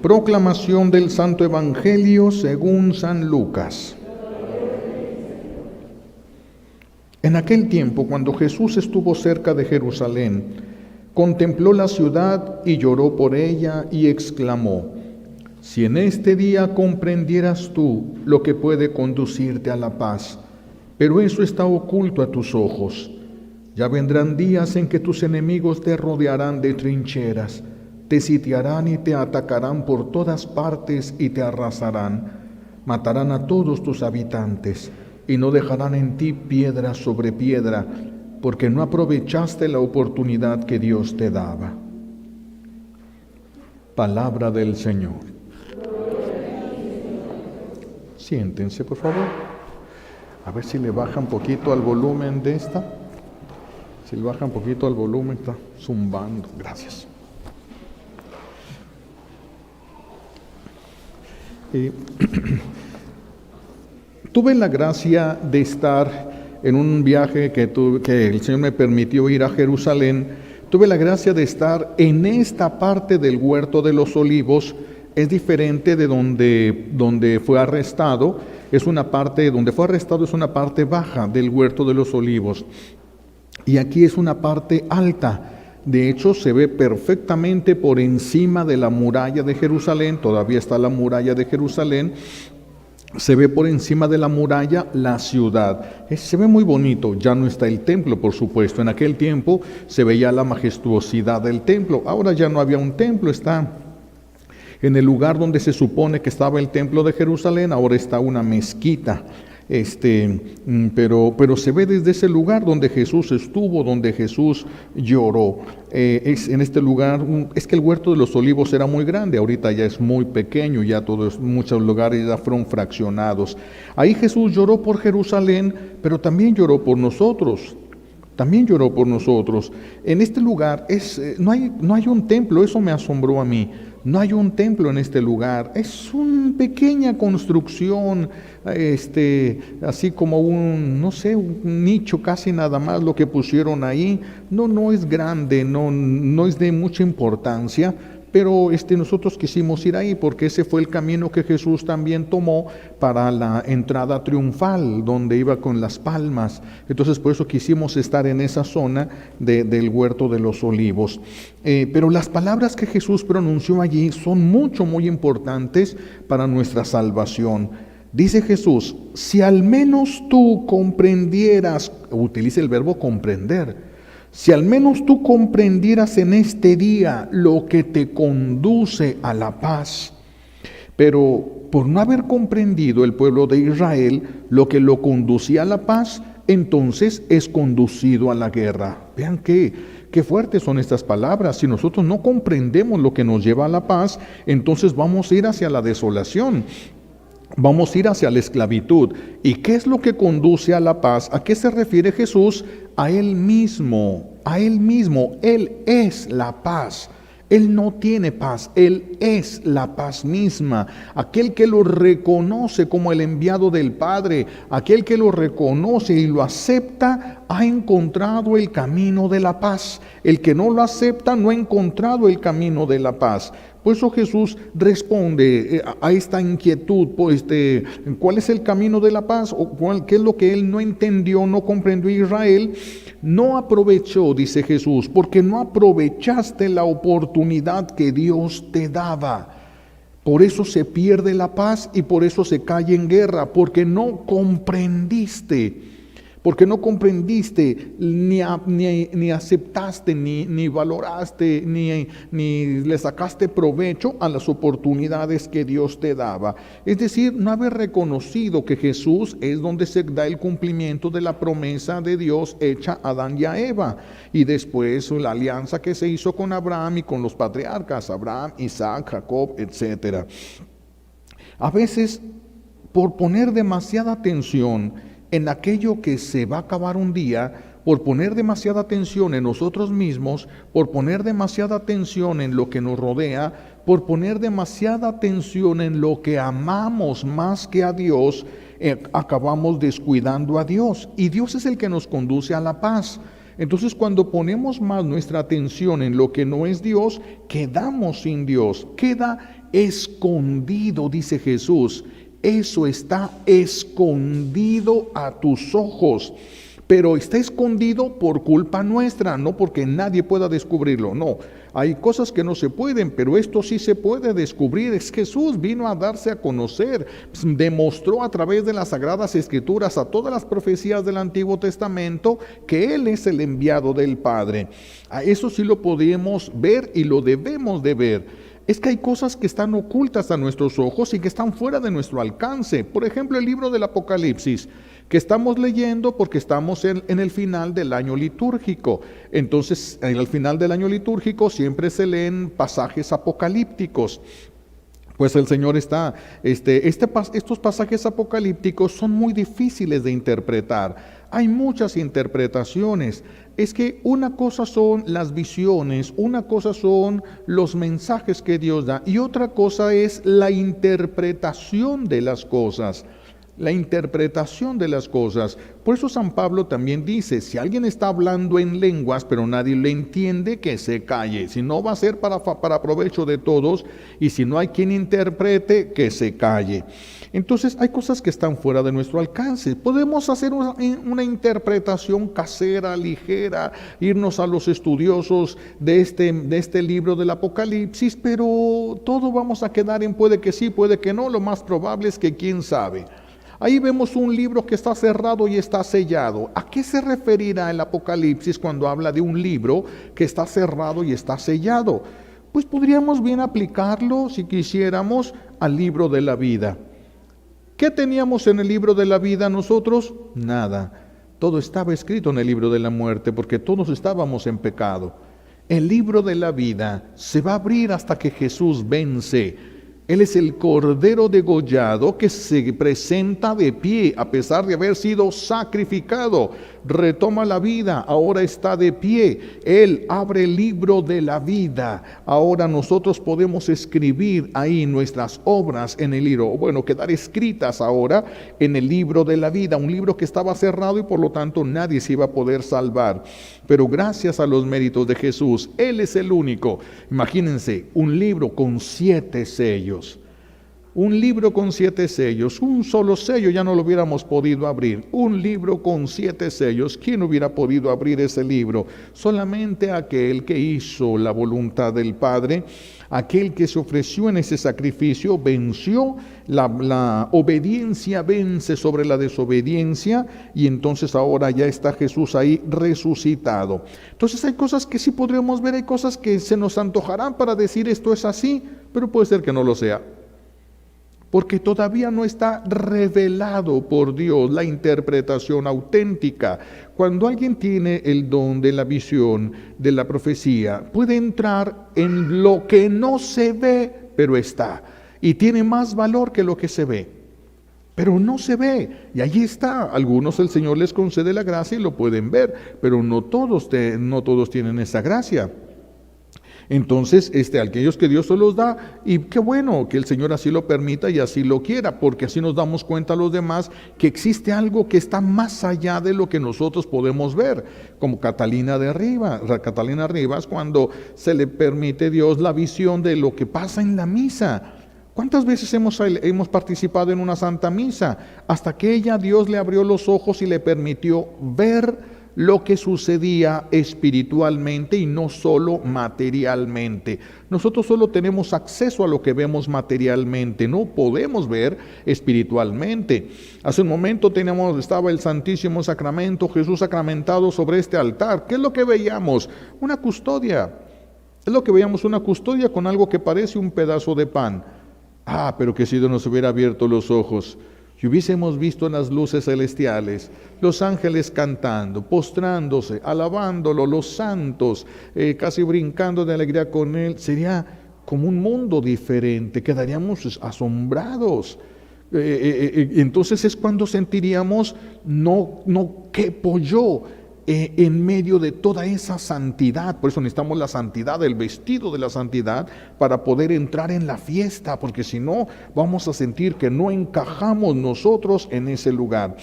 Proclamación del Santo Evangelio según San Lucas. En aquel tiempo, cuando Jesús estuvo cerca de Jerusalén, contempló la ciudad y lloró por ella y exclamó: si en este día comprendieras tú lo que puede conducirte a la paz, pero eso está oculto a tus ojos. Ya vendrán días en que tus enemigos te rodearán de trincheras, te sitiarán y te atacarán por todas partes y te arrasarán. Matarán a todos tus habitantes y no dejarán en ti piedra sobre piedra, porque no aprovechaste la oportunidad que Dios te daba. Palabra del Señor. Siéntense, por favor. A ver si le baja un poquito al volumen de esta. Si le baja un poquito al volumen, está zumbando. Gracias. Tuve la gracia de estar en un viaje que el Señor me permitió ir a Jerusalén. Tuve la gracia de estar en esta parte del Huerto de los Olivos. Es diferente de donde fue arrestado. Es una parte, donde fue arrestado es una parte baja del Huerto de los Olivos. Y aquí es una parte alta. De hecho, se ve perfectamente por encima de la muralla de Jerusalén. Todavía está la muralla de Jerusalén. Se ve por encima de la muralla la ciudad. Se ve muy bonito. Ya no está el templo, por supuesto. En aquel tiempo se veía la majestuosidad del templo. Ahora ya no había un templo. Está en el lugar donde se supone que estaba el templo de Jerusalén. Ahora está una mezquita. Pero se ve desde ese lugar donde Jesús estuvo, donde Jesús lloró. En este lugar, es que el Huerto de los Olivos era muy grande, ahorita ya es muy pequeño, ya muchos lugares ya fueron fraccionados. Ahí Jesús lloró por Jerusalén, pero también lloró por nosotros. También lloró por nosotros. En este lugar no hay un templo, eso me asombró a mí. No hay un templo en este lugar, es una pequeña construcción, así como un nicho casi nada más lo que pusieron ahí. No es grande, no es de mucha importancia, pero nosotros quisimos ir ahí porque ese fue el camino que Jesús también tomó para la entrada triunfal, donde iba con las palmas. Entonces por eso quisimos estar en esa zona del Huerto de los Olivos. Pero las palabras que Jesús pronunció allí son muy importantes para nuestra salvación. Dice Jesús: si al menos tú comprendieras, utiliza el verbo comprender, si al menos tú comprendieras en este día lo que te conduce a la paz. Pero por no haber comprendido el pueblo de Israel lo que lo conducía a la paz, entonces es conducido a la guerra. Vean qué fuertes son estas palabras. Si nosotros no comprendemos lo que nos lleva a la paz, entonces vamos a ir hacia la desolación. Vamos a ir hacia la esclavitud. ¿Y qué es lo que conduce a la paz? ¿A qué se refiere Jesús? A Él mismo, a Él mismo. Él es la paz. Él no tiene paz, Él es la paz misma. Aquel que lo reconoce como el enviado del Padre, aquel que lo reconoce y lo acepta, ha encontrado el camino de la paz. El que no lo acepta no ha encontrado el camino de la paz. Por eso Jesús responde a esta inquietud, ¿cuál es el camino de la paz? ¿O qué es lo que él no entendió, no comprendió Israel? No aprovechó, dice Jesús, porque no aprovechaste la oportunidad que Dios te daba. Por eso se pierde la paz y por eso se cae en guerra, porque no comprendiste. Porque no comprendiste, ni aceptaste, ni valoraste, ni le sacaste provecho a las oportunidades que Dios te daba. Es decir, no haber reconocido que Jesús es donde se da el cumplimiento de la promesa de Dios hecha a Adán y a Eva. Y después la alianza que se hizo con Abraham y con los patriarcas, Abraham, Isaac, Jacob, etc. A veces, por poner demasiada atención en aquello que se va a acabar un día, por poner demasiada atención en nosotros mismos, por poner demasiada atención en lo que nos rodea, por poner demasiada atención en lo que amamos más que a Dios, acabamos descuidando a Dios. Y Dios es el que nos conduce a la paz. Entonces, cuando ponemos más nuestra atención en lo que no es Dios, quedamos sin Dios. Queda escondido, dice Jesús. Eso está escondido a tus ojos. Pero está escondido por culpa nuestra, no porque nadie pueda descubrirlo, no. Hay cosas que no se pueden, pero esto sí se puede descubrir. Es Jesús, vino a darse a conocer, demostró a través de las Sagradas Escrituras, a todas las profecías del Antiguo Testamento, que Él es el enviado del Padre. A eso sí lo podemos ver y lo debemos de ver. Es que hay cosas que están ocultas a nuestros ojos y que están fuera de nuestro alcance. Por ejemplo, el libro del Apocalipsis, que estamos leyendo porque estamos en el final del año litúrgico. Entonces, en el final del año litúrgico siempre se leen pasajes apocalípticos. Pues el Señor está, estos pasajes apocalípticos son muy difíciles de interpretar. Hay muchas interpretaciones. Es que una cosa son las visiones, una cosa son los mensajes que Dios da y otra cosa es la interpretación de las cosas. La interpretación de las cosas. Por eso San Pablo también dice, si alguien está hablando en lenguas, pero nadie le entiende, que se calle. Si no, va a ser para provecho de todos, y si no hay quien interprete, que se calle. Entonces hay cosas que están fuera de nuestro alcance. Podemos hacer una interpretación casera, ligera, irnos a los estudiosos de este libro del Apocalipsis, pero todo vamos a quedar en puede que sí, puede que no. Lo más probable es que quién sabe. Ahí vemos un libro que está cerrado y está sellado. ¿A qué se referirá el Apocalipsis cuando habla de un libro que está cerrado y está sellado? Pues podríamos bien aplicarlo, si quisiéramos, al libro de la vida. ¿Qué teníamos en el libro de la vida nosotros? Nada. Todo estaba escrito en el libro de la muerte porque todos estábamos en pecado. El libro de la vida se va a abrir hasta que Jesús vence. Él es el Cordero degollado que se presenta de pie a pesar de haber sido sacrificado. Retoma la vida, ahora está de pie. Él abre el libro de la vida. Ahora nosotros podemos escribir ahí nuestras obras en el libro. Bueno, quedar escritas ahora en el libro de la vida. Un libro que estaba cerrado y por lo tanto nadie se iba a poder salvar. Pero gracias a los méritos de Jesús, Él es el único. Imagínense, un libro con 7 sellos. Un libro con 7 sellos, un solo sello ya no lo hubiéramos podido abrir. Un libro con 7 sellos, ¿quién hubiera podido abrir ese libro? Solamente aquel que hizo la voluntad del Padre, aquel que se ofreció en ese sacrificio, venció, la obediencia vence sobre la desobediencia y entonces ahora ya está Jesús ahí resucitado. Entonces hay cosas que sí podremos ver, hay cosas que se nos antojarán para decir esto es así, pero puede ser que no lo sea. Porque todavía no está revelado por Dios la interpretación auténtica. Cuando alguien tiene el don de la visión, de la profecía, puede entrar en lo que no se ve, pero está. Y tiene más valor que lo que se ve. Pero no se ve, y allí está. Algunos el Señor les concede la gracia y lo pueden ver, pero no todos tienen esa gracia. Entonces, aquellos que Dios se los da, y qué bueno que el Señor así lo permita y así lo quiera, porque así nos damos cuenta a los demás que existe algo que está más allá de lo que nosotros podemos ver, como Catalina Rivas, cuando se le permite a Dios la visión de lo que pasa en la misa. ¿Cuántas veces hemos participado en una Santa Misa? Hasta que Dios le abrió los ojos y le permitió ver lo que sucedía espiritualmente y no solo materialmente. Nosotros solo tenemos acceso a lo que vemos materialmente, no podemos ver espiritualmente. Hace un momento estaba el Santísimo Sacramento, Jesús sacramentado sobre este altar. ¿Qué es lo que veíamos? Una custodia. Es lo que veíamos, una custodia con algo que parece un pedazo de pan. Pero que si Dios nos hubiera abierto los ojos y hubiésemos visto en las luces celestiales, los ángeles cantando, postrándose, alabándolo, los santos, casi brincando de alegría con Él, sería como un mundo diferente, quedaríamos asombrados. Entonces es cuando sentiríamos, no quepo yo en medio de toda esa santidad. Por eso necesitamos la santidad, el vestido de la santidad, para poder entrar en la fiesta, porque si no vamos a sentir que no encajamos nosotros en ese lugar.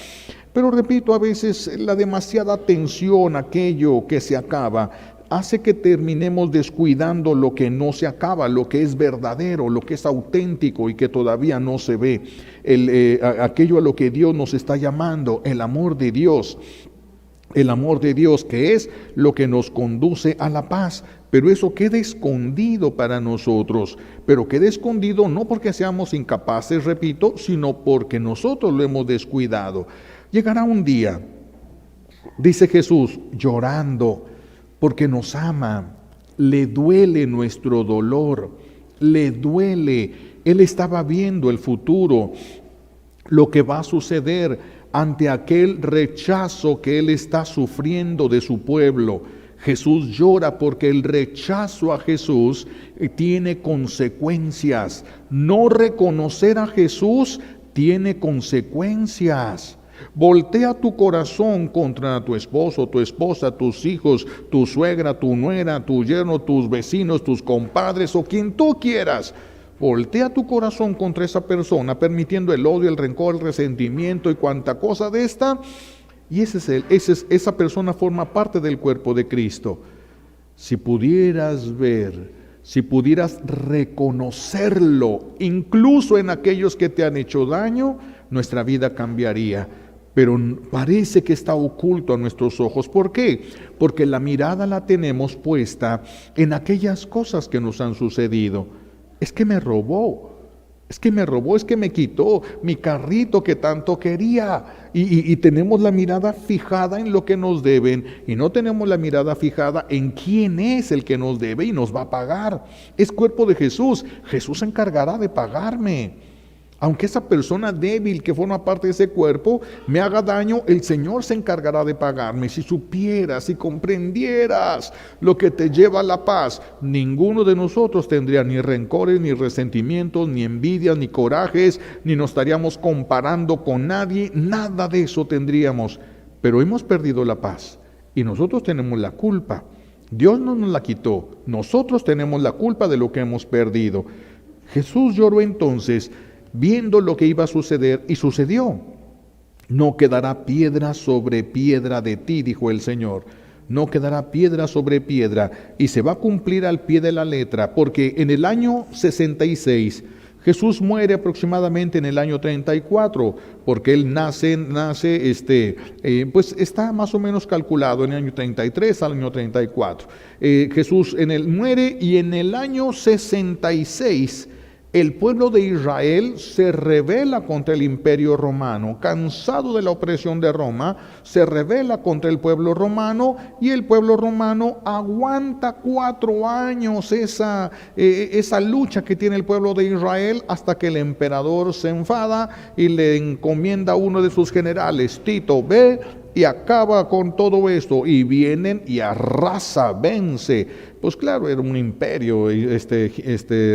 Pero repito, a veces la demasiada tensión, aquello que se acaba, hace que terminemos descuidando lo que no se acaba, lo que es verdadero, lo que es auténtico y que todavía no se ve. Aquello a lo que Dios nos está llamando, el amor de Dios. El amor de Dios, que es lo que nos conduce a la paz. Pero eso queda escondido para nosotros. Pero queda escondido no porque seamos incapaces, repito, sino porque nosotros lo hemos descuidado. Llegará un día, dice Jesús, llorando, porque nos ama. Le duele nuestro dolor, le duele. Él estaba viendo el futuro, lo que va a suceder ante aquel rechazo que Él está sufriendo de su pueblo. Jesús llora porque el rechazo a Jesús tiene consecuencias. No reconocer a Jesús tiene consecuencias. Voltea tu corazón contra tu esposo, tu esposa, tus hijos, tu suegra, tu nuera, tu yerno, tus vecinos, tus compadres o quien tú quieras. Voltea tu corazón contra esa persona, permitiendo el odio, el rencor, el resentimiento y cuanta cosa de esta. Y esa persona forma parte del cuerpo de Cristo. Si pudieras ver, si pudieras reconocerlo, incluso en aquellos que te han hecho daño, nuestra vida cambiaría. Pero parece que está oculto a nuestros ojos. ¿Por qué? Porque la mirada la tenemos puesta en aquellas cosas que nos han sucedido. Es que me robó, es que me quitó mi carrito que tanto quería. Y tenemos la mirada fijada en lo que nos deben y no tenemos la mirada fijada en quién es el que nos debe y nos va a pagar. Es cuerpo de Jesús. Jesús se encargará de pagarme. Aunque esa persona débil que forma parte de ese cuerpo me haga daño, el Señor se encargará de pagarme. Si supieras, si comprendieras lo que te lleva a la paz, ninguno de nosotros tendría ni rencores, ni resentimientos, ni envidias, ni corajes, ni nos estaríamos comparando con nadie, nada de eso tendríamos. Pero hemos perdido la paz y nosotros tenemos la culpa. Dios no nos la quitó, nosotros tenemos la culpa de lo que hemos perdido. Jesús lloró entonces, viendo lo que iba a suceder, y sucedió. No quedará piedra sobre piedra de ti, dijo el Señor. No quedará piedra sobre piedra, y se va a cumplir al pie de la letra, porque en el año 66, Jesús muere aproximadamente en el año 34, porque él pues está más o menos calculado en el año 33 al año 34. Jesús muere, y en el año 66, el pueblo de Israel se rebela contra el imperio romano, cansado de la opresión de Roma, se rebela contra el pueblo romano, y el pueblo romano aguanta 4 años esa lucha que tiene el pueblo de Israel, hasta que el emperador se enfada y le encomienda a uno de sus generales, Tito, ve y acaba con todo esto, y vienen y arrasa, vence. Pues claro, era un imperio,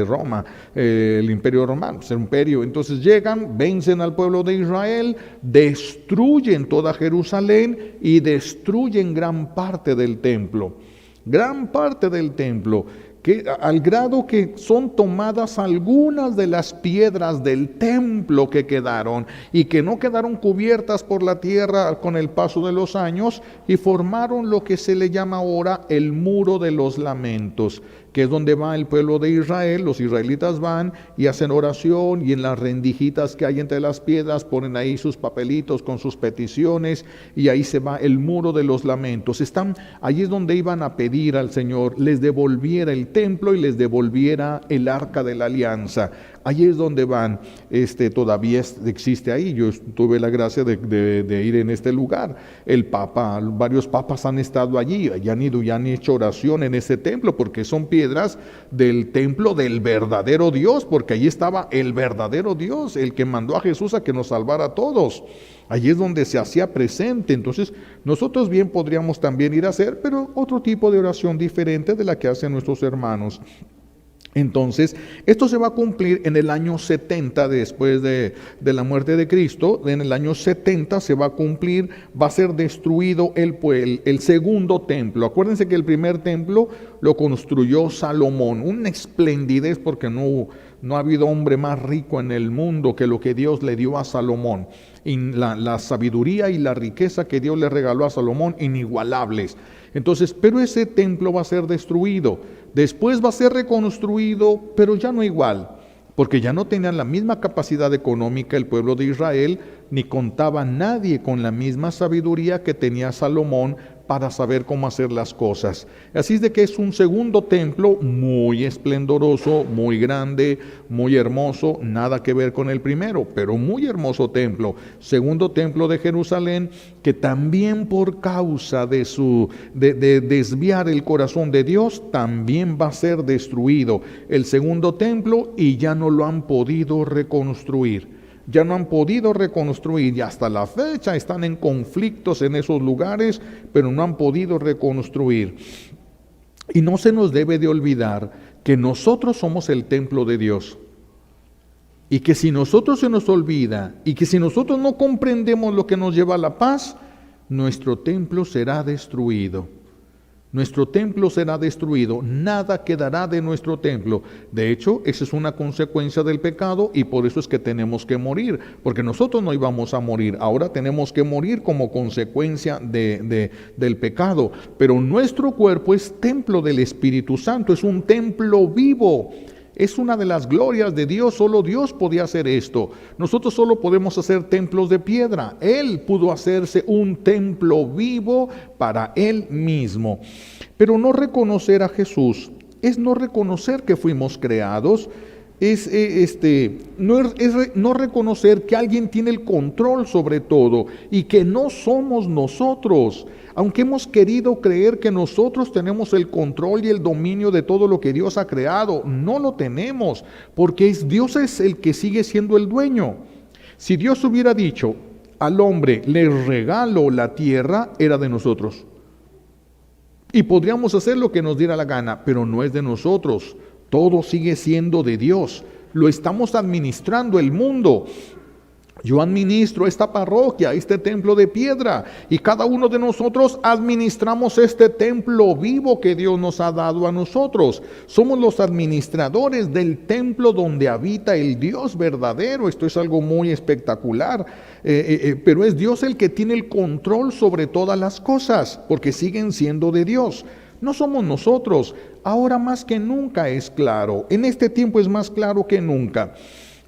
Roma, el imperio romano, es un imperio. Entonces llegan, vencen al pueblo de Israel, destruyen toda Jerusalén y destruyen gran parte del templo. Gran parte del templo, que al grado que son tomadas algunas de las piedras del templo que quedaron y que no quedaron cubiertas por la tierra con el paso de los años, y formaron lo que se le llama ahora el Muro de los Lamentos, que es donde va el pueblo de Israel. Los israelitas van y hacen oración, y en las rendijitas que hay entre las piedras ponen ahí sus papelitos con sus peticiones, y ahí se va el Muro de los Lamentos. Allí es donde iban a pedir al Señor les devolviera el templo y les devolviera el arca de la alianza. Allí es donde van, todavía existe ahí. Yo tuve la gracia de ir en este lugar. Varios papas han estado allí, han ido y han hecho oración en ese templo, porque son piedras del templo del verdadero Dios, porque allí estaba el verdadero Dios, el que mandó a Jesús a que nos salvara a todos. Allí es donde se hacía presente. Entonces nosotros bien podríamos también ir a hacer, pero otro tipo de oración diferente de la que hacen nuestros hermanos. Entonces, esto se va a cumplir en el año 70 después de la muerte de Cristo. En el año 70 se va a cumplir, va a ser destruido el segundo templo. Acuérdense que el primer templo lo construyó Salomón, una esplendidez, porque no No ha habido hombre más rico en el mundo que lo que Dios le dio a Salomón. Y la sabiduría y la riqueza que Dios le regaló a Salomón, inigualables. Entonces, pero ese templo va a ser destruido. Después va a ser reconstruido, pero ya no igual. Porque ya no tenían la misma capacidad económica el pueblo de Israel, ni contaba nadie con la misma sabiduría que tenía Salomón para saber cómo hacer las cosas. Así es de que es un segundo templo muy esplendoroso, muy grande, muy hermoso, nada que ver con el primero, pero muy hermoso templo. Segundo templo de Jerusalén, que también por causa de desviar el corazón de Dios, también va a ser destruido el segundo templo y ya no lo han podido reconstruir. Ya no han podido reconstruir y hasta la fecha están en conflictos en esos lugares, pero no han podido reconstruir. Y no se nos debe de olvidar que nosotros somos el templo de Dios. Y que si nosotros se nos olvida y que si nosotros no comprendemos lo que nos lleva a la paz, nuestro templo será destruido. Nuestro templo será destruido, nada quedará de nuestro templo. De hecho, esa es una consecuencia del pecado y por eso es que tenemos que morir, porque nosotros no íbamos a morir, ahora tenemos que morir como consecuencia del pecado. Pero nuestro cuerpo es templo del Espíritu Santo, es un templo vivo. Es una de las glorias de Dios, solo Dios podía hacer esto. Nosotros solo podemos hacer templos de piedra. Él pudo hacerse un templo vivo para Él mismo. Pero no reconocer a Jesús es no reconocer que fuimos creados, no reconocer que alguien tiene el control sobre todo y que no somos nosotros. Aunque hemos querido creer que nosotros tenemos el control y el dominio de todo lo que Dios ha creado, no lo tenemos, porque Dios es el que sigue siendo el dueño. Si Dios hubiera dicho al hombre, le regalo la tierra, era de nosotros. Y podríamos hacer lo que nos diera la gana, pero no es de nosotros. Todo sigue siendo de Dios. Lo estamos administrando el mundo. Yo administro esta parroquia, este templo de piedra, y cada uno de nosotros administramos este templo vivo que Dios nos ha dado a nosotros. Somos los administradores del templo donde habita el Dios verdadero. Esto es algo muy espectacular, pero es Dios el que tiene el control sobre todas las cosas, porque siguen siendo de Dios. No somos nosotros. Ahora más que nunca es claro. En este tiempo es más claro que nunca.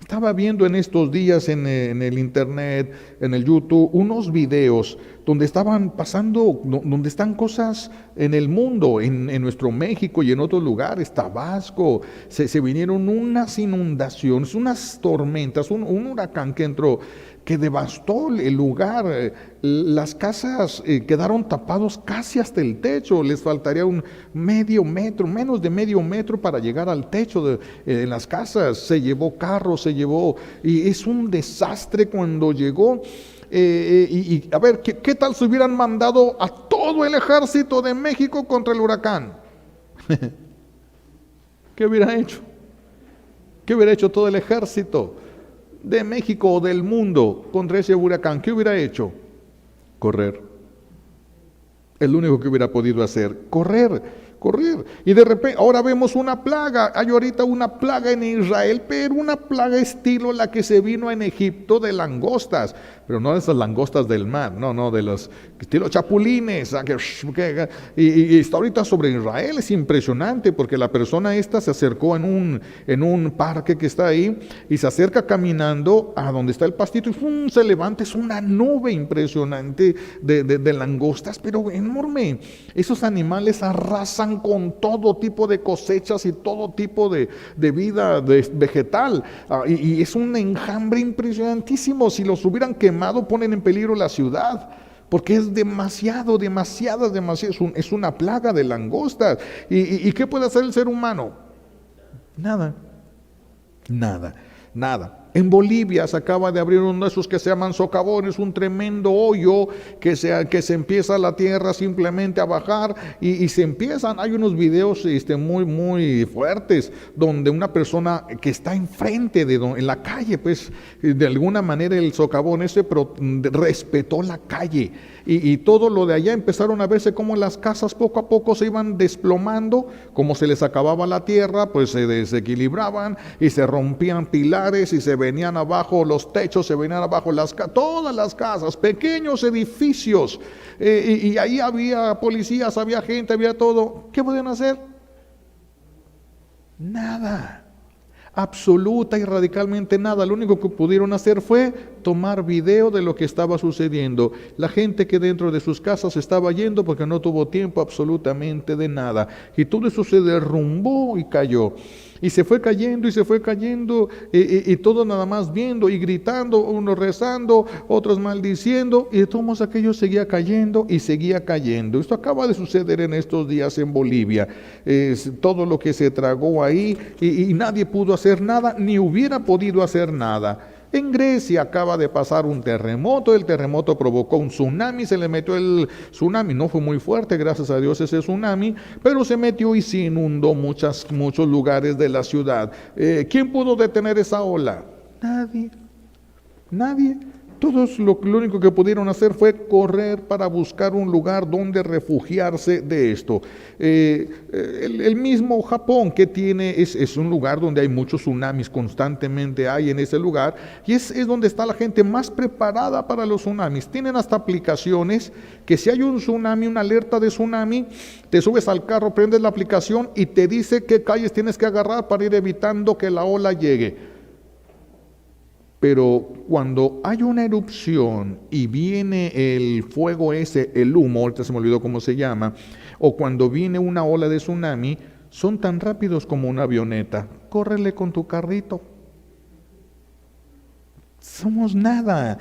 Estaba viendo en estos días en el internet, en el YouTube, unos videos donde estaban pasando, donde están cosas en el mundo, en nuestro México y en otros lugares, Tabasco. Se vinieron unas inundaciones, unas tormentas, un huracán que entró, que devastó el lugar. Las casas quedaron tapados casi hasta el techo, les faltaría un medio metro, menos de medio metro para llegar al techo de las casas. Se llevó carros, y es un desastre cuando llegó. Y a ver, ¿qué tal si hubieran mandado a todo el ejército de México contra el huracán? ¿Qué hubiera hecho? ¿Qué hubiera hecho todo el ejército de México o del mundo contra ese huracán? ¿Qué hubiera hecho? Correr. Es lo único que hubiera podido hacer, correr. Y de repente, ahora vemos una plaga. Hay ahorita una plaga en Israel, pero una plaga estilo la que se vino en Egipto de langostas. Pero no de esas langostas del mar, no, de los estilo chapulines. Y está ahorita sobre Israel, es impresionante, porque la persona esta se acercó en un parque que está ahí, y se acerca caminando a donde está el pastito, y se levanta, es una nube impresionante de langostas, pero enorme. Esos animales arrasan con todo tipo de cosechas y todo tipo de vida vegetal, y es un enjambre impresionantísimo. Si los hubieran quemado, ponen en peligro la ciudad, porque es demasiado, es una plaga de langostas. ¿Y qué puede hacer el ser humano? Nada. En Bolivia se acaba de abrir uno de esos que se llaman socavones, un tremendo hoyo que se empieza la tierra simplemente a bajar y se empiezan, hay unos videos muy fuertes donde una persona que está enfrente en la calle, pues de alguna manera el socavón respetó la calle y todo lo de allá empezaron a verse como las casas poco a poco se iban desplomando, como se les acababa la tierra, pues se desequilibraban y se rompían pilares y se venían abajo los techos, se venían abajo todas las casas, pequeños edificios, y ahí había policías, había gente, había todo. ¿Qué podían hacer? Nada. Absoluta y radicalmente nada. Lo único que pudieron hacer fue tomar video de lo que estaba sucediendo. La gente que dentro de sus casas estaba yendo porque no tuvo tiempo absolutamente de nada. Y todo eso se derrumbó y cayó. Y se fue cayendo y todos nada más viendo y gritando, unos rezando, otros maldiciendo, y de todos modos aquello seguía cayendo y seguía cayendo. Esto acaba de suceder en estos días en Bolivia. Todo lo que se tragó ahí y nadie pudo hacer nada, ni hubiera podido hacer nada. En Grecia acaba de pasar un terremoto, el terremoto provocó un tsunami, se le metió el tsunami, no fue muy fuerte, gracias a Dios ese tsunami, pero se metió y se inundó muchos lugares de la ciudad. ¿Quién pudo detener esa ola? Nadie. Todos lo único que pudieron hacer fue correr para buscar un lugar donde refugiarse de esto. El mismo Japón que tiene, es un lugar donde hay muchos tsunamis, constantemente hay en ese lugar, y es donde está la gente más preparada para los tsunamis. Tienen hasta aplicaciones que si hay un tsunami, una alerta de tsunami, te subes al carro, prendes la aplicación y te dice qué calles tienes que agarrar para ir evitando que la ola llegue. Pero cuando hay una erupción y viene el fuego el humo, ahorita se me olvidó cómo se llama, o cuando viene una ola de tsunami, son tan rápidos como una avioneta. Córrele con tu carrito. Somos nada,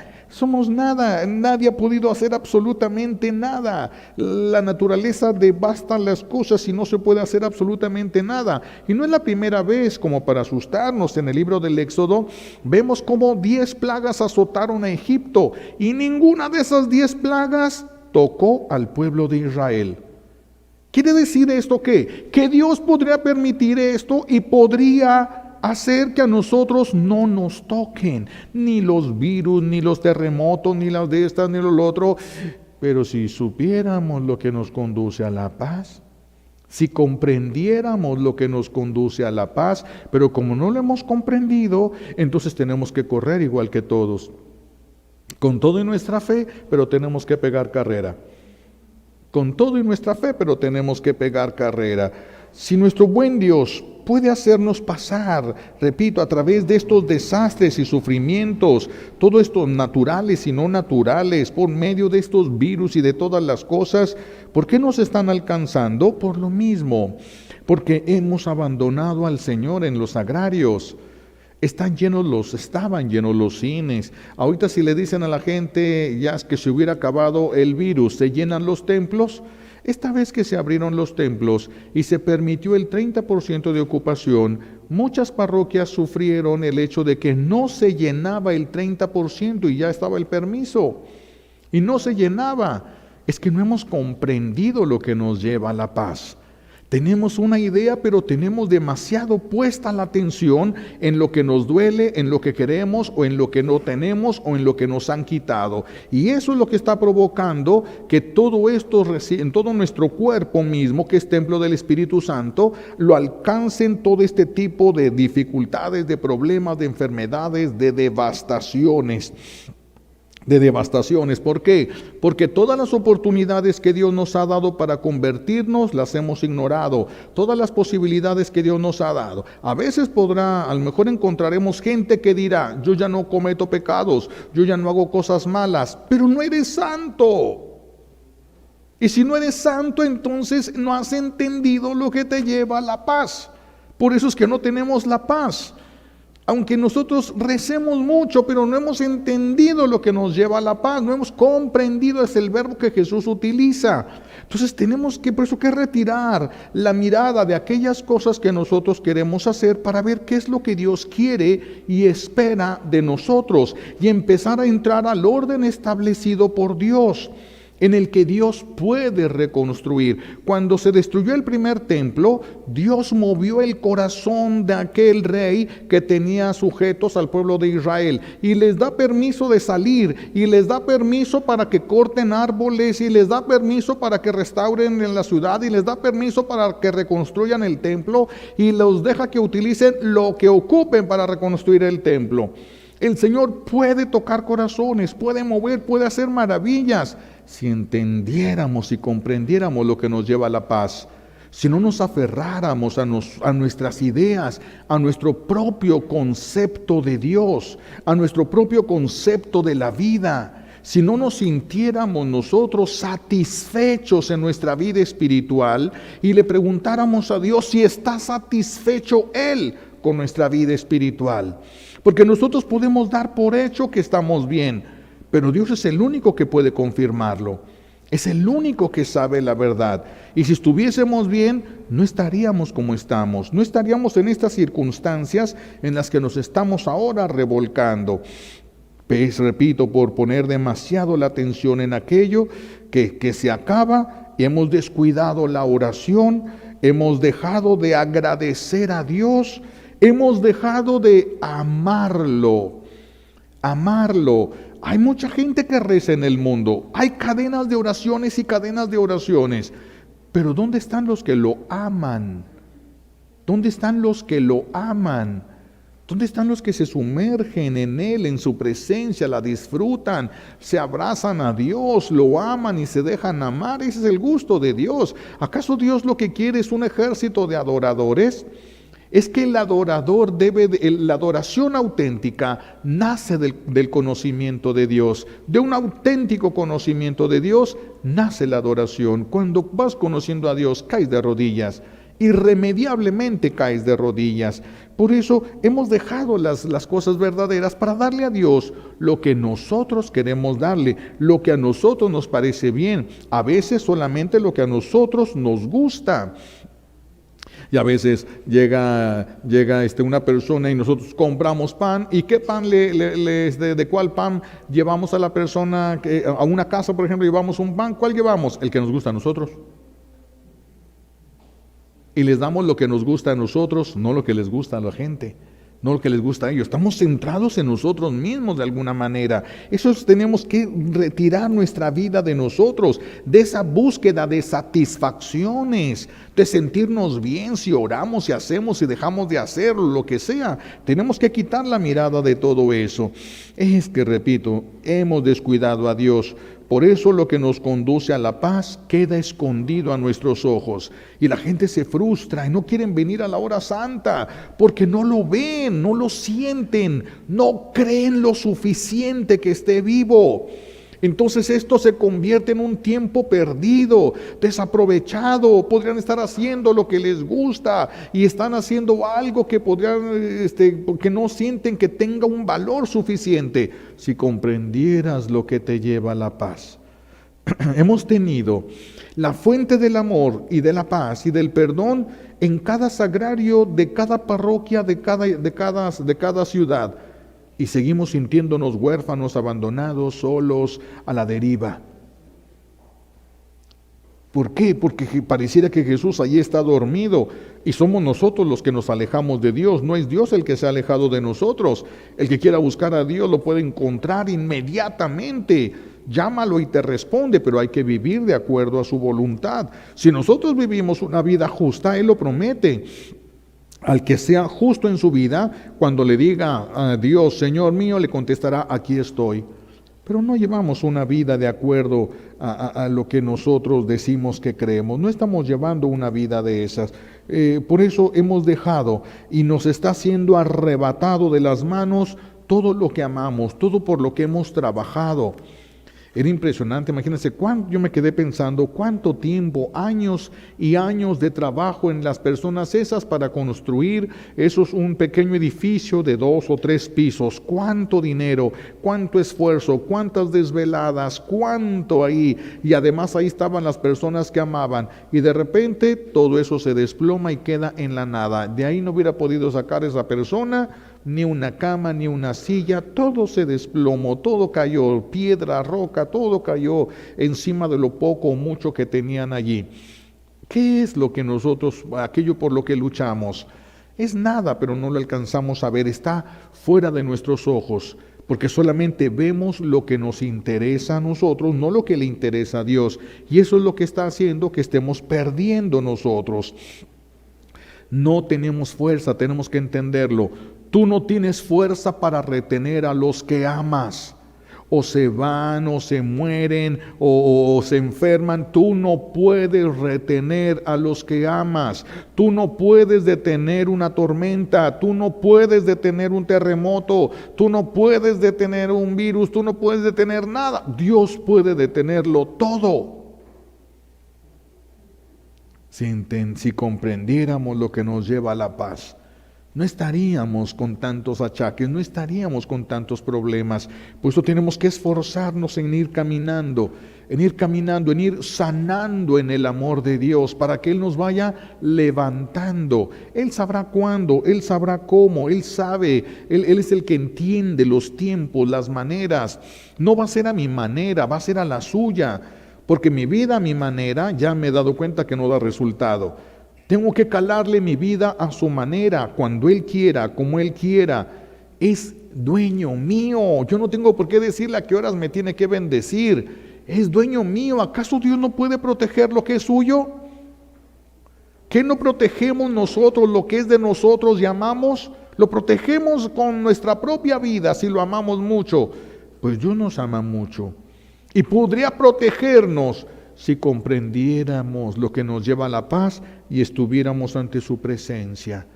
nadie ha podido hacer absolutamente nada. La naturaleza devasta las cosas y no se puede hacer absolutamente nada. Y no es la primera vez como para asustarnos. En el libro del Éxodo vemos cómo 10 plagas azotaron a Egipto y ninguna de esas 10 plagas tocó al pueblo de Israel. ¿Quiere decir esto qué? Que Dios podría permitir esto y podría hacer que a nosotros no nos toquen ni los virus, ni los terremotos, ni las de estas, ni lo otro. Pero si supiéramos lo que nos conduce a la paz, si comprendiéramos lo que nos conduce a la paz, pero como no lo hemos comprendido, entonces tenemos que correr igual que todos, con todo y nuestra fe, pero tenemos que pegar carrera. Con todo y nuestra fe, pero tenemos que pegar carrera. Si nuestro buen Dios puede hacernos pasar, repito, a través de estos desastres y sufrimientos, todo esto naturales y no naturales, por medio de estos virus y de todas las cosas, ¿por qué nos están alcanzando? Por lo mismo, porque hemos abandonado al Señor en los agrarios. Estaban llenos los cines. Ahorita si le dicen a la gente ya es que se hubiera acabado el virus, ¿se llenan los templos? Esta vez que se abrieron los templos y se permitió el 30% de ocupación, muchas parroquias sufrieron el hecho de que no se llenaba el 30% y ya estaba el permiso. Y no se llenaba. Es que no hemos comprendido lo que nos lleva a la paz. Tenemos una idea, pero tenemos demasiado puesta la atención en lo que nos duele, en lo que queremos, o en lo que no tenemos, o en lo que nos han quitado. Y eso es lo que está provocando que todo esto, en todo nuestro cuerpo mismo, que es templo del Espíritu Santo, lo alcancen todo este tipo de dificultades, de problemas, de enfermedades, de devastaciones. ¿Por qué? Porque todas las oportunidades que Dios nos ha dado para convertirnos las hemos ignorado. Todas las posibilidades que Dios nos ha dado. A veces a lo mejor encontraremos gente que dirá, yo ya no cometo pecados, yo ya no hago cosas malas, pero no eres santo. Y si no eres santo, entonces no has entendido lo que te lleva a la paz. Por eso es que no tenemos la paz. Aunque nosotros recemos mucho, pero no hemos entendido lo que nos lleva a la paz, no hemos comprendido, es el verbo que Jesús utiliza. Entonces tenemos que, por eso, que retirar la mirada de aquellas cosas que nosotros queremos hacer para ver qué es lo que Dios quiere y espera de nosotros y empezar a entrar al orden establecido por Dios, en el que Dios puede reconstruir. Cuando se destruyó el primer templo, Dios movió el corazón de aquel rey que tenía sujetos al pueblo de Israel y les da permiso de salir, y les da permiso para que corten árboles, y les da permiso para que restauren en la ciudad, y les da permiso para que reconstruyan el templo, y los deja que utilicen lo que ocupen para reconstruir el templo. El Señor puede tocar corazones, puede mover, puede hacer maravillas, si entendiéramos y comprendiéramos lo que nos lleva a la paz. Si no nos aferráramos a nuestras ideas, a nuestro propio concepto de Dios, a nuestro propio concepto de la vida, si no nos sintiéramos nosotros satisfechos en nuestra vida espiritual y le preguntáramos a Dios si está satisfecho Él con nuestra vida espiritual. Porque nosotros podemos dar por hecho que estamos bien, pero Dios es el único que puede confirmarlo. Es el único que sabe la verdad. Y si estuviésemos bien, no estaríamos como estamos. No estaríamos en estas circunstancias en las que nos estamos ahora revolcando. Pues, repito, por poner demasiado la atención en aquello que se acaba, y hemos descuidado la oración, hemos dejado de agradecer a Dios, hemos dejado de amarlo. Hay mucha gente que reza en el mundo, hay cadenas de oraciones y cadenas de oraciones, pero ¿dónde están los que lo aman? ¿Dónde están los que lo aman? ¿Dónde están los que se sumergen en Él, en su presencia, la disfrutan, se abrazan a Dios, lo aman y se dejan amar? Ese es el gusto de Dios. ¿Acaso Dios lo que quiere es un ejército de adoradores? Es que el adorador la adoración auténtica nace del conocimiento de Dios. De un auténtico conocimiento de Dios nace la adoración. Cuando vas conociendo a Dios, caes de rodillas. Irremediablemente caes de rodillas. Por eso hemos dejado las cosas verdaderas para darle a Dios lo que nosotros queremos darle, lo que a nosotros nos parece bien, a veces solamente lo que a nosotros nos gusta. Y a veces llega una persona y nosotros compramos pan. ¿Y qué pan de cuál pan llevamos a la persona? A una casa, por ejemplo, llevamos un pan. ¿Cuál llevamos? El que nos gusta a nosotros. Y les damos lo que nos gusta a nosotros, no lo que les gusta a la gente, no lo que les gusta a ellos. Estamos centrados en nosotros mismos de alguna manera. Eso tenemos que retirar nuestra vida de nosotros, de esa búsqueda de satisfacciones, de sentirnos bien si oramos, si hacemos, si dejamos de hacerlo, lo que sea. Tenemos que quitar la mirada de todo eso. Es que, repito, hemos descuidado a Dios. Por eso lo que nos conduce a la paz queda escondido a nuestros ojos. Y la gente se frustra y no quieren venir a la hora santa porque no lo ven, no lo sienten, no creen lo suficiente que esté vivo. Entonces esto se convierte en un tiempo perdido, desaprovechado. Podrían estar haciendo lo que les gusta y están haciendo algo que porque no sienten que tenga un valor suficiente. Si comprendieras lo que te lleva a la paz. Hemos tenido la fuente del amor y de la paz y del perdón en cada sagrario de cada parroquia, de cada ciudad. Y seguimos sintiéndonos huérfanos, abandonados, solos, a la deriva. ¿Por qué? Porque pareciera que Jesús allí está dormido y somos nosotros los que nos alejamos de Dios. No es Dios el que se ha alejado de nosotros. El que quiera buscar a Dios lo puede encontrar inmediatamente. Llámalo y te responde, pero hay que vivir de acuerdo a su voluntad. Si nosotros vivimos una vida justa, Él lo promete. Al que sea justo en su vida, cuando le diga a Dios, Señor mío, le contestará, aquí estoy. Pero no llevamos una vida de acuerdo a lo que nosotros decimos que creemos. No estamos llevando una vida de esas. Por eso hemos dejado y nos está siendo arrebatado de las manos todo lo que amamos, todo por lo que hemos trabajado. Era impresionante, imagínense, yo me quedé pensando cuánto tiempo, años y años de trabajo en las personas esas para construir un pequeño edificio de 2 o 3 pisos. Cuánto dinero, cuánto esfuerzo, cuántas desveladas, cuánto ahí. Y además ahí estaban las personas que amaban. Y de repente todo eso se desploma y queda en la nada. De ahí no hubiera podido sacar esa persona ni una cama, ni una silla, todo se desplomó, todo cayó, piedra, roca, todo cayó encima de lo poco o mucho que tenían allí. ¿Qué es lo que nosotros, aquello por lo que luchamos? Es nada, pero no lo alcanzamos a ver, está fuera de nuestros ojos, porque solamente vemos lo que nos interesa a nosotros, no lo que le interesa a Dios, y eso es lo que está haciendo que estemos perdiendo nosotros. No tenemos fuerza, tenemos que entenderlo. Tú no tienes fuerza para retener a los que amas. O se van, o se mueren, o se enferman. Tú no puedes retener a los que amas. Tú no puedes detener una tormenta. Tú no puedes detener un terremoto. Tú no puedes detener un virus. Tú no puedes detener nada. Dios puede detenerlo todo. Si comprendiéramos lo que nos lleva a la paz, no estaríamos con tantos achaques, no estaríamos con tantos problemas. Por eso tenemos que esforzarnos en ir caminando, en ir sanando en el amor de Dios, para que Él nos vaya levantando. Él sabrá cuándo, Él sabrá cómo, Él sabe, Él es el que entiende los tiempos, las maneras. No va a ser a mi manera, va a ser a la suya. Porque mi vida a mi manera ya me he dado cuenta que no da resultado. Tengo que calarle mi vida a su manera, cuando Él quiera, como Él quiera. Es dueño mío. Yo no tengo por qué decirle a qué horas me tiene que bendecir. Es dueño mío. ¿Acaso Dios no puede proteger lo que es suyo? ¿Qué no protegemos nosotros lo que es de nosotros y amamos? Lo protegemos con nuestra propia vida si lo amamos mucho. Pues Dios nos ama mucho. Y podría protegernos si comprendiéramos lo que nos lleva a la paz y estuviéramos ante su presencia.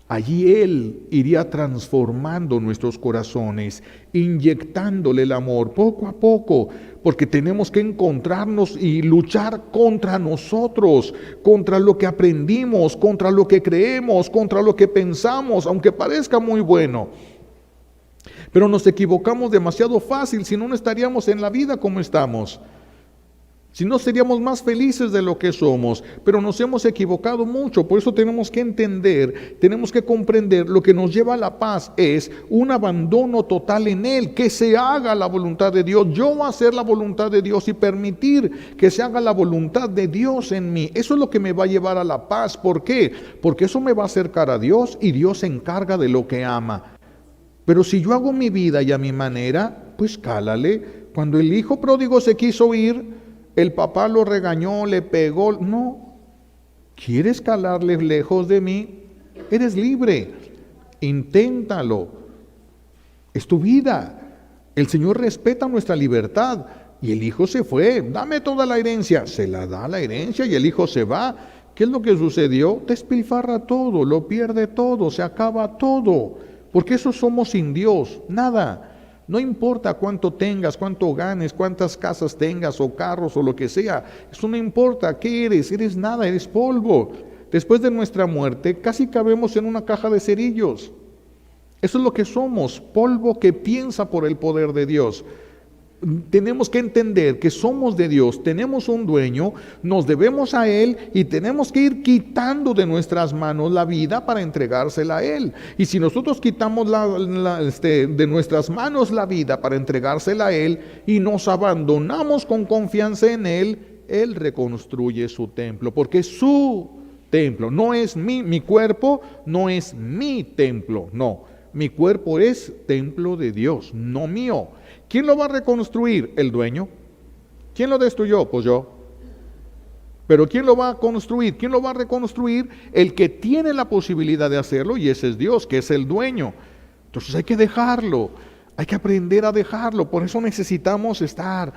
Allí Él iría transformando nuestros corazones, inyectándole el amor poco a poco, porque tenemos que encontrarnos y luchar contra nosotros, contra lo que aprendimos, contra lo que creemos, contra lo que pensamos, aunque parezca muy bueno. Pero nos equivocamos demasiado fácil, si no, no estaríamos en la vida como estamos. Si no, seríamos más felices de lo que somos, pero nos hemos equivocado mucho. Por eso tenemos que entender, tenemos que comprender, lo que nos lleva a la paz es un abandono total en Él, que se haga la voluntad de Dios. Yo voy a hacer la voluntad de Dios y permitir que se haga la voluntad de Dios en mí. Eso es lo que me va a llevar a la paz. ¿Por qué? Porque eso me va a acercar a Dios y Dios se encarga de lo que ama. Pero si yo hago mi vida y a mi manera, pues cálale. Cuando el hijo pródigo se quiso ir, el papá lo regañó, le pegó. No, ¿quieres calarle lejos de mí? Eres libre, inténtalo. Es tu vida. El Señor respeta nuestra libertad. Y el hijo se fue. Dame toda la herencia. Se la da la herencia y el hijo se va. ¿Qué es lo que sucedió? Despilfarra todo, lo pierde todo, se acaba todo. Porque eso somos sin Dios, nada. No importa cuánto tengas, cuánto ganes, cuántas casas tengas o carros o lo que sea. Eso no importa. ¿Qué eres? Eres nada, eres polvo. Después de nuestra muerte casi cabemos en una caja de cerillos. Eso es lo que somos, polvo que piensa por el poder de Dios. Tenemos que entender que somos de Dios, tenemos un dueño, nos debemos a Él y tenemos que ir quitando de nuestras manos la vida para entregársela a Él. Y si nosotros quitamos de nuestras manos la vida para entregársela a Él y nos abandonamos con confianza en Él, Él reconstruye su templo, porque es su templo, no es mi cuerpo, no es mi templo, no. Mi cuerpo es templo de Dios, no mío. ¿Quién lo va a reconstruir? El dueño. ¿Quién lo destruyó? Pues yo. Pero ¿quién lo va a construir? ¿Quién lo va a reconstruir? El que tiene la posibilidad de hacerlo, y ese es Dios, que es el dueño. Entonces hay que dejarlo. Hay que aprender a dejarlo. Por eso necesitamos estar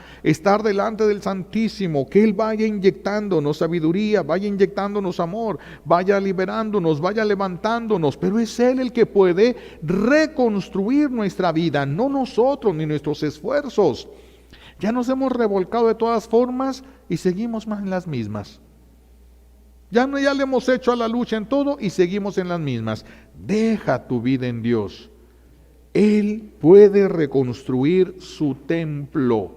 delante del Santísimo, que Él vaya inyectándonos sabiduría, vaya inyectándonos amor, vaya liberándonos, vaya levantándonos. Pero es Él el que puede reconstruir nuestra vida, no nosotros ni nuestros esfuerzos. Ya nos hemos revolcado de todas formas y seguimos más en las mismas. Ya le hemos hecho a la lucha en todo y seguimos en las mismas. Deja tu vida en Dios. Él puede reconstruir su templo.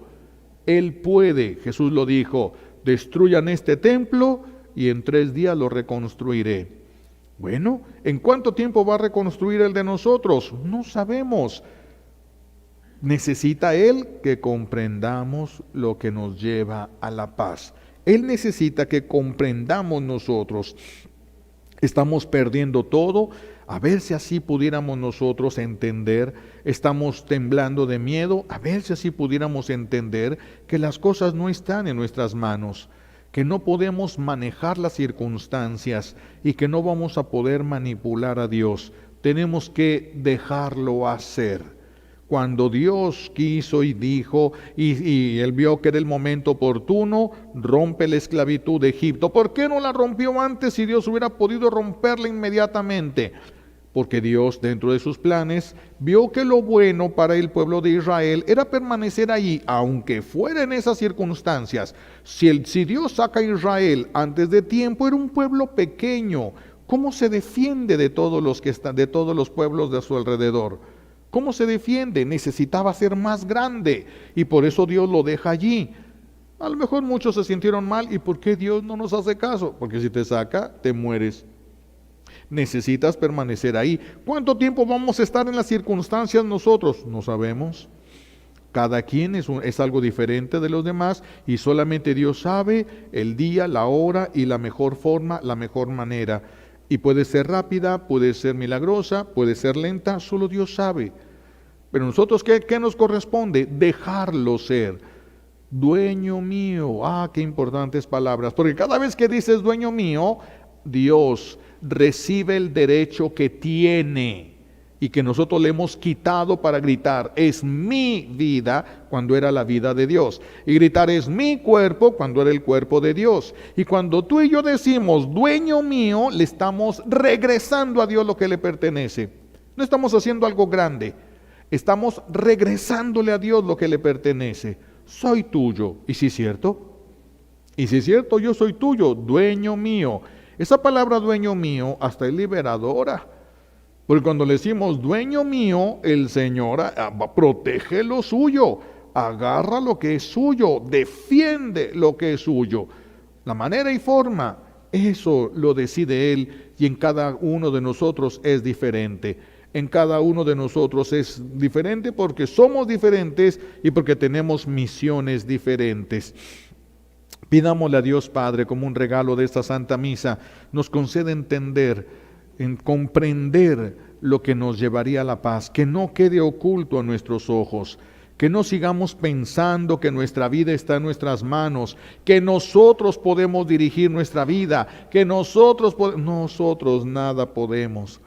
Él puede, Jesús lo dijo, destruyan este templo y en 3 días lo reconstruiré. Bueno, ¿en cuánto tiempo va a reconstruir el de nosotros? No sabemos. Necesita Él que comprendamos lo que nos lleva a la paz. Él necesita que comprendamos nosotros. Estamos perdiendo todo. A ver si así pudiéramos nosotros entender. Estamos temblando de miedo. A ver si así pudiéramos entender que las cosas no están en nuestras manos, que no podemos manejar las circunstancias y que no vamos a poder manipular a Dios. Tenemos que dejarlo hacer. Cuando Dios quiso y dijo, y Él vio que era el momento oportuno, rompe la esclavitud de Egipto. ¿Por qué no la rompió antes si Dios hubiera podido romperla inmediatamente? Porque Dios, dentro de sus planes, vio que lo bueno para el pueblo de Israel era permanecer allí, aunque fuera en esas circunstancias. Si Dios saca a Israel antes de tiempo, era un pueblo pequeño. ¿Cómo se defiende de todos los pueblos de su alrededor? ¿Cómo se defiende? Necesitaba ser más grande y por eso Dios lo deja allí. A lo mejor muchos se sintieron mal. ¿Y por qué Dios no nos hace caso? Porque si te saca, te mueres. Necesitas permanecer ahí. ¿Cuánto tiempo vamos a estar en las circunstancias nosotros? No sabemos. Cada quien es algo diferente de los demás y solamente Dios sabe el día, la hora y la mejor forma, la mejor manera. Y puede ser rápida, puede ser milagrosa, puede ser lenta, solo Dios sabe. Pero nosotros, ¿qué nos corresponde? Dejarlo ser. Dueño mío. Qué importantes palabras. Porque cada vez que dices dueño mío, Dios recibe el derecho que tiene y que nosotros le hemos quitado para gritar, es mi vida, cuando era la vida de Dios. Y gritar, es mi cuerpo, cuando era el cuerpo de Dios. Y cuando tú y yo decimos, dueño mío, le estamos regresando a Dios lo que le pertenece. No estamos haciendo algo grande. Estamos regresándole a Dios lo que le pertenece. Soy tuyo. ¿Y si es cierto? ¿Y si es cierto? Yo soy tuyo, dueño mío. Esa palabra dueño mío hasta es liberadora. Porque cuando le decimos dueño mío, el Señor protege lo suyo, agarra lo que es suyo, defiende lo que es suyo. La manera y forma, eso lo decide Él y en cada uno de nosotros es diferente. En cada uno de nosotros es diferente porque somos diferentes y porque tenemos misiones diferentes. Pidámosle a Dios Padre como un regalo de esta Santa Misa, nos concede entender, en comprender lo que nos llevaría a la paz, que no quede oculto a nuestros ojos, que no sigamos pensando que nuestra vida está en nuestras manos, que nosotros podemos dirigir nuestra vida, que nosotros nada podemos.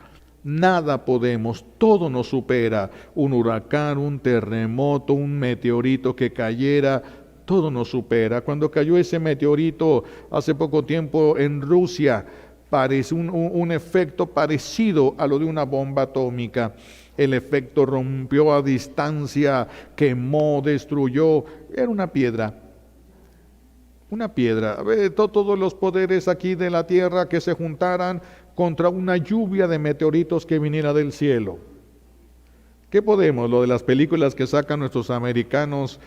Nada podemos, todo nos supera, un huracán, un terremoto, un meteorito que cayera, todo nos supera. Cuando cayó ese meteorito hace poco tiempo en Rusia, parece un efecto parecido a lo de una bomba atómica. El efecto rompió a distancia, quemó, destruyó. Era una piedra. Una piedra. Todos los poderes aquí de la tierra que se juntaran contra una lluvia de meteoritos que viniera del cielo. ¿Qué podemos? Lo de las películas que sacan nuestros americanos,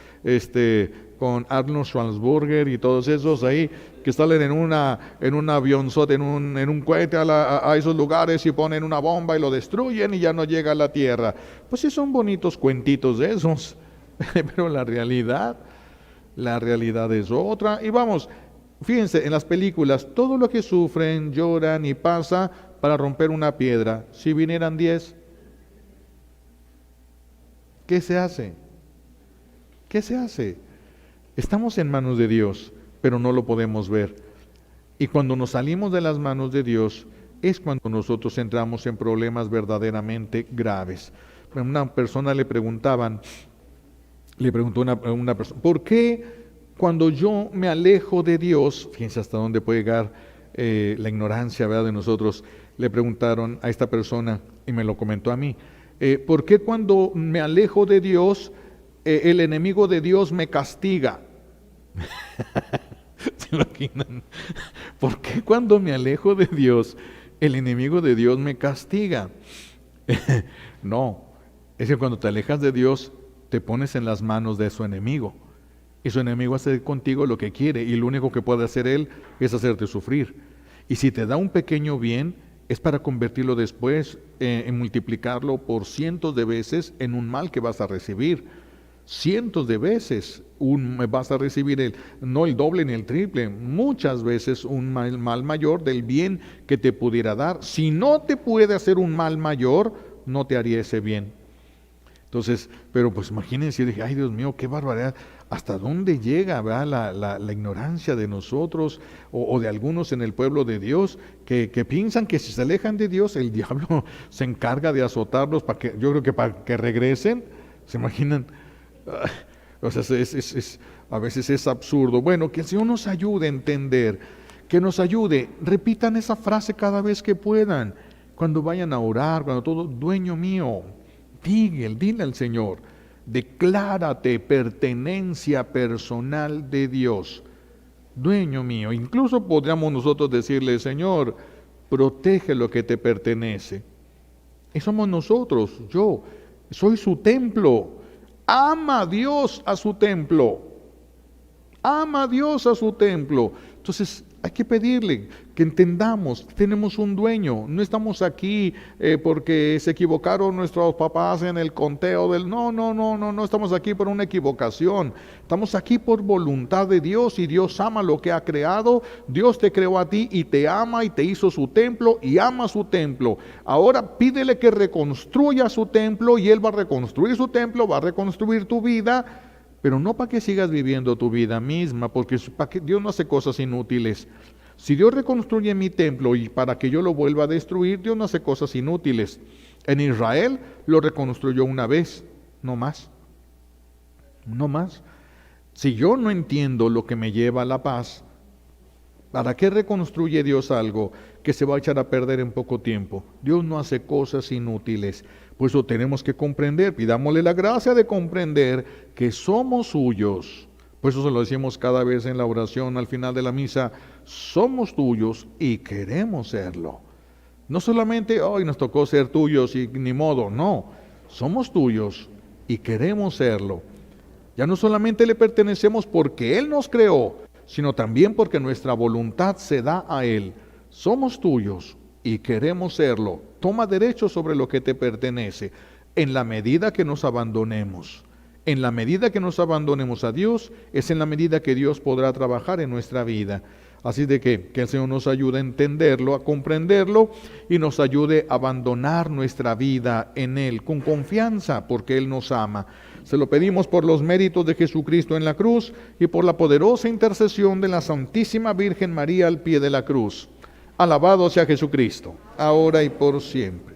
con Arnold Schwarzenegger y todos esos ahí, que salen en un avionzote, en un cohete a esos lugares y ponen una bomba y lo destruyen y ya no llega a la tierra. Pues sí son bonitos cuentitos de esos, pero la realidad es otra. Y vamos, fíjense, en las películas, todo lo que sufren, lloran y pasa para romper una piedra. Si vinieran 10, ¿qué se hace? ¿Qué se hace? Estamos en manos de Dios, pero no lo podemos ver. Y cuando nos salimos de las manos de Dios, es cuando nosotros entramos en problemas verdaderamente graves. Una persona le preguntó una persona, ¿por qué cuando yo me alejo de Dios, fíjense hasta dónde puede llegar la ignorancia, ¿verdad?, de nosotros? Le preguntaron a esta persona, y me lo comentó a mí, ¿por qué cuando me alejo de Dios el enemigo de Dios me castiga. ¿Se imaginan? ¿Por qué cuando me alejo de Dios, el enemigo de Dios me castiga? No, es que cuando te alejas de Dios, te pones en las manos de su enemigo. Y su enemigo hace contigo lo que quiere, y lo único que puede hacer él es hacerte sufrir. Y si te da un pequeño bien, es para convertirlo después, en multiplicarlo por cientos de veces en un mal que vas a recibir. Cientos de veces vas a recibir no el doble ni el triple, muchas veces un mal mayor del bien que te pudiera dar. Si no te puede hacer un mal mayor, no te haría ese bien. Entonces, pero pues imagínense, yo dije, ay Dios mío, qué barbaridad, ¿hasta dónde llega la ignorancia de nosotros o de algunos en el pueblo de Dios que piensan que si se alejan de Dios, el diablo se encarga de azotarlos yo creo que para que regresen? ¿Se imaginan? O sea, a veces es absurdo. Bueno, que el Señor nos ayude a entender, que nos ayude, repitan esa frase cada vez que puedan, cuando vayan a orar, cuando todo, dueño mío, dile al Señor, declárate pertenencia personal de Dios, dueño mío. Incluso podríamos nosotros decirle, Señor, protege lo que te pertenece. Y somos nosotros, yo soy su templo. Ama a Dios a su templo. Ama a Dios a su templo. Entonces hay que pedirle que entendamos, tenemos un dueño. No estamos aquí porque se equivocaron nuestros papás en el conteo del... No estamos aquí por una equivocación. Estamos aquí por voluntad de Dios, y Dios ama lo que ha creado. Dios te creó a ti y te ama y te hizo su templo y ama su templo. Ahora pídele que reconstruya su templo, y Él va a reconstruir su templo, va a reconstruir tu vida. Pero no para que sigas viviendo tu vida misma, porque Dios no hace cosas inútiles. Si Dios reconstruye mi templo y para que yo lo vuelva a destruir, Dios no hace cosas inútiles. En Israel lo reconstruyó una vez, no más. No más. Si yo no entiendo lo que me lleva a la paz, ¿para qué reconstruye Dios algo que se va a echar a perder en poco tiempo? Dios no hace cosas inútiles. Por eso tenemos que comprender, pidámosle la gracia de comprender que somos suyos. Por eso se lo decimos cada vez en la oración al final de la misa, somos tuyos y queremos serlo. No solamente, hoy nos tocó ser tuyos y ni modo, no. Somos tuyos y queremos serlo. Ya no solamente le pertenecemos porque Él nos creó, sino también porque nuestra voluntad se da a Él. Somos tuyos y queremos serlo. Toma derecho sobre lo que te pertenece, en la medida que nos abandonemos. En la medida que nos abandonemos a Dios, es en la medida que Dios podrá trabajar en nuestra vida. Así de que el Señor nos ayude a entenderlo, a comprenderlo, y nos ayude a abandonar nuestra vida en Él, con confianza, porque Él nos ama. Se lo pedimos por los méritos de Jesucristo en la cruz y por la poderosa intercesión de la Santísima Virgen María al pie de la cruz. Alabado sea Jesucristo, ahora y por siempre.